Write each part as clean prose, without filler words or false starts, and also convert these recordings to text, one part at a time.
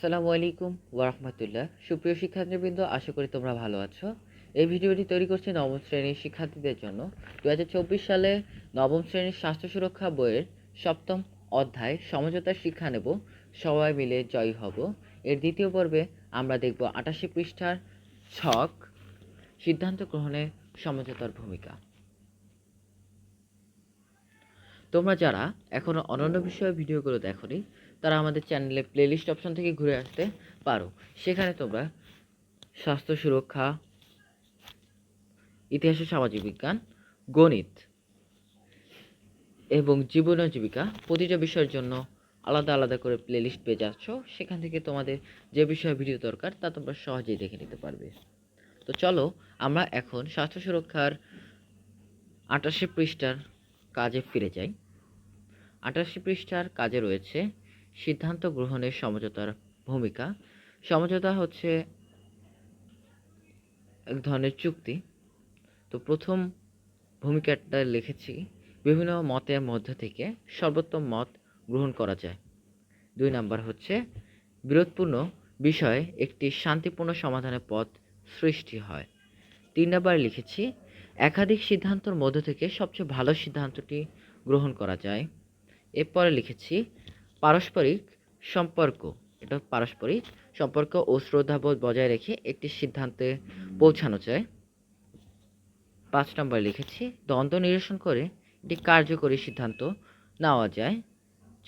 আসসালামু আলাইকুম ওয়া সুপ্রিয় শিক্ষার্থীবৃন্দ, আশা করি তোমরা ভালো আছো। এই ভিডিওটি তৈরি করছি নবম শ্রেণীর শিক্ষার্থীদের জন্য। 2024 সালে নবম শ্রেণীর স্বাস্থ্য সুরক্ষা বইয়ের সপ্তম অধ্যায় সমঝোতার শিক্ষা নেব, সবাই মিলে জয়ী হব। এর দ্বিতীয় পর্বে আমরা দেখব 88 পৃষ্ঠার ছক, সিদ্ধান্ত গ্রহণে সমঝোতার ভূমিকা। তোমরা যারা এখনও অন্যান্য বিষয়ের ভিডিওগুলো দেখোনি, তারা আমাদের চ্যানেলে প্লেলিস্ট অপশন থেকে ঘুরে আসতে পারো। সেখানে তোমরা স্বাস্থ্য সুরক্ষা, ইতিহাস ও সামাজিক বিজ্ঞান, গণিত এবং জীবন ও জীবিকা প্রতিটা বিষয়ের জন্য আলাদা আলাদা করে প্লেলিস্ট পেয়ে যাচ্ছ। সেখান থেকে তোমাদের যে বিষয়ে ভিডিও দরকার তা তোমরা সহজেই দেখে নিতে পারবে। তো চলো আমরা এখন স্বাস্থ্য সুরক্ষার 88 পৃষ্ঠার কাজে ফিরে যাই। 88 পৃষ্ঠার কাজে রয়েছে সিদ্ধান্ত গ্রহণের সমঝোতার ভূমিকা। সমঝোতা হচ্ছে এক ধরনের চুক্তি। তো প্রথম ভূমিকাটা লিখেছি, বিভিন্ন মতের মধ্য থেকে সর্বোত্তম মত গ্রহণ করা যায়। 2 নাম্বার হচ্ছে বিরোধপূর্ণ বিষয়ে একটি শান্তিপূর্ণ সমাধানের পথ সৃষ্টি হয়। 3 নাম্বার লিখেছি, একাধিক সিদ্ধান্তের মধ্য থেকে সবচেয়ে ভালো সিদ্ধান্তটি গ্রহণ করা যায়। এরপরে লিখেছি পারস্পরিক সম্পর্ক, এটা পারস্পরিক সম্পর্ক ও শ্রদ্ধাবোধ বজায় রেখে একটি সিদ্ধান্তে পৌঁছানো যায়। 5 নম্বর লিখেছি দ্বন্দ্ব নিরসন করে একটি কার্যকরী সিদ্ধান্ত নেওয়া যায়।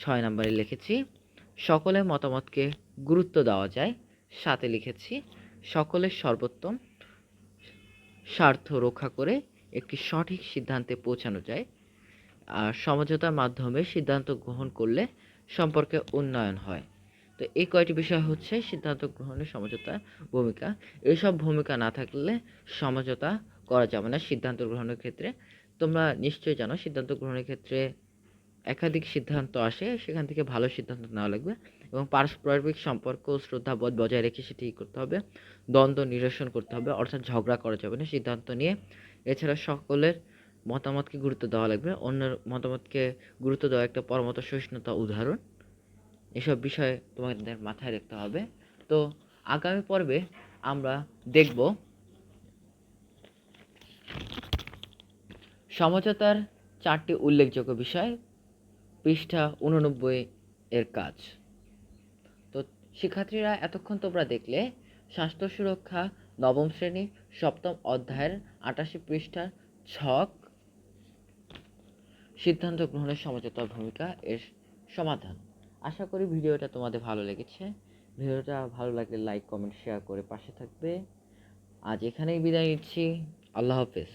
6 নম্বরে লিখেছি সকলের মতামতকে গুরুত্ব দেওয়া যায়। 7 লিখেছি সকলের সর্বোত্তম স্বার্থ রক্ষা করে একটি সঠিক সিদ্ধান্তে পৌঁছানো যায়। আর সমঝোতার মাধ্যমে সিদ্ধান্ত গ্রহণ করলে সম্পর্কে উন্নয়ন হয়। তো এই কয়টি বিষয় হচ্ছে সিদ্ধান্ত গ্রহণের সমঝোতার ভূমিকা। এইসব ভূমিকা না থাকলে সমঝোতা করা যাবে না সিদ্ধান্ত গ্রহণের ক্ষেত্রে। তোমরা নিশ্চয়ই জানো সিদ্ধান্ত গ্রহণের ক্ষেত্রে একাধিক সিদ্ধান্ত আসে, সেখান থেকে ভালো সিদ্ধান্ত নেওয়া লাগবে এবং পারস্পরিক সম্পর্ক ও শ্রদ্ধাবোধ বজায় রেখে সেটি করতে হবে। দ্বন্দ্ব নিরসন করতে হবে, অর্থাৎ ঝগড়া করা যাবে না সিদ্ধান্ত নিয়ে। এছাড়া সকলের মতামতকে গুরুত্ব দেওয়া লাগবে, অন্যের মতামতকে গুরুত্ব দেওয়া একটা পরমত সহিষ্ণুতা উদাহরণ। এসব বিষয় তোমাদের মাথায় রাখতে হবে। তো আগামী পর্বে আমরা দেখব সমঝোতার 4টি উল্লেখযোগ্য বিষয়, পৃষ্ঠা 89 এর কাজ। তো শিক্ষার্থীরা এতক্ষণ তোমরা দেখলে স্বাস্থ্য সুরক্ষা নবম শ্রেণী সপ্তম অধ্যায়ের 88 পৃষ্ঠার ছক, সিদ্ধান্ত গ্রহণের সমঝোতার ভূমিকা এর সমাধান। আশা করি ভিডিওটা তোমাদের ভালো লেগেছে। ভিডিওটা ভালো লাগলে লাইক, কমেন্ট, শেয়ার করে পাশে থাকবে। আজ এখানেই বিদায় নিচ্ছি। আল্লাহ হাফেজ।